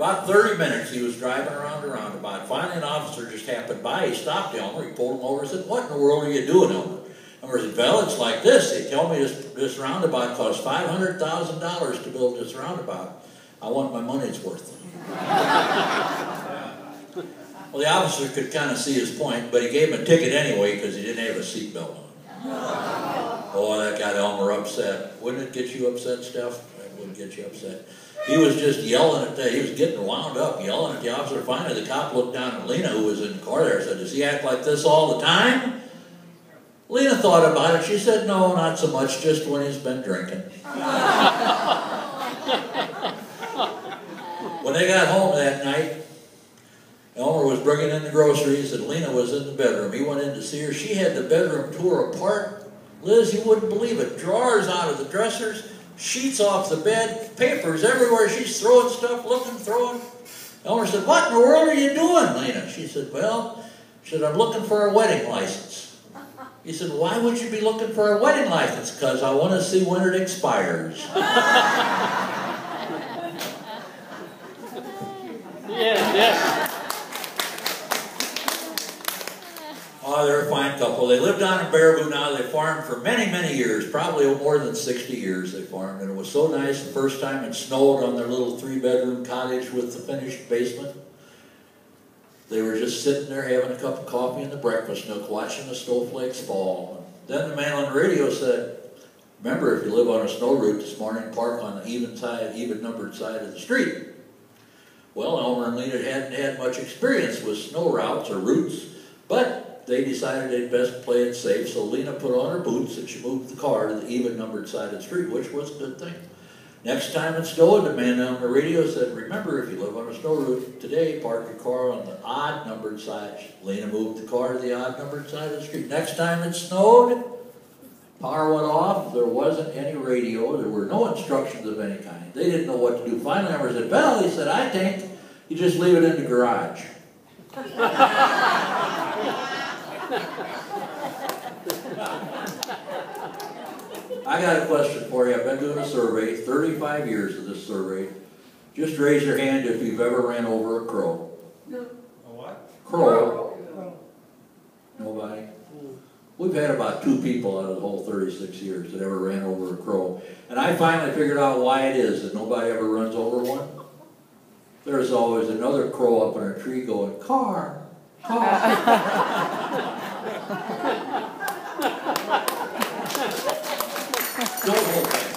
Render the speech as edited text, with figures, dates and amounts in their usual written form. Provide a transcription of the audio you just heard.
About 30 minutes he was driving around the roundabout. Finally an officer just happened by. He stopped Elmer, he pulled him over and said, "What in the world are you doing, Elmer?" Elmer said, "Well, it's like this. They tell me this roundabout cost $500,000 to build this roundabout. I want my money's worth." Well, the officer could kind of see his point, but he gave him a ticket anyway because he didn't have a seatbelt on. Oh, that got Elmer upset. Wouldn't it get you upset, Steph? That wouldn't get you upset. He was just yelling at he was getting wound up, yelling at the officer. Finally, the cop looked down at Lena, who was in the car there, and said, "Does he act like this all the time?" Lena thought about it. She said, "No, not so much, just when he's been drinking." When they got home that night, Elmer was bringing in the groceries and Lena was in the bedroom. He went in to see her. She had the bedroom tore apart. Liz, you wouldn't believe it. Drawers out of the dressers, sheets off the bed, papers everywhere. She's throwing stuff, looking, throwing. Elmer said, "What in the world are you doing, Lena?" She said, "Well," she said, "I'm looking for a wedding license." He said, "Why would you be looking for a wedding license?" "Because I want to see when it expires." Yeah. Oh, they're a fine couple. They lived down in Baraboo now. They farmed for many, many years, probably more than 60 years they farmed. And it was so nice the first time it snowed on their little 3-bedroom cottage with the finished basement. They were just sitting there having a cup of coffee in the breakfast nook, watching the snowflakes fall. Then the man on the radio said, "Remember, if you live on a snow route this morning, park on the even-numbered side of the street." Well, Elmer and Lena hadn't had much experience with snow routes or routes, but they decided they'd best play it safe, so Lena put on her boots and she moved the car to the even-numbered side of the street, which was a good thing. Next time it snowed, the man on the radio said, "Remember, if you live on a snow route today, park your car on the odd-numbered side." Lena moved the car to the odd-numbered side of the street. Next time it snowed, power went off, there wasn't any radio, there were no instructions of any kind. They didn't know what to do. Finally, Elmer said, "Well," he said, "I think you just leave it in the garage." I got a question for you. I've been doing a survey, 35 years of this survey. Just raise your hand if you've ever ran over a crow. No. A what? Crow. Nobody? We've had about 2 people out of the whole 36 years that ever ran over a crow. And I finally figured out why it is that nobody ever runs over one. There's always another crow up in a tree going, "Car, car." Don't hold back.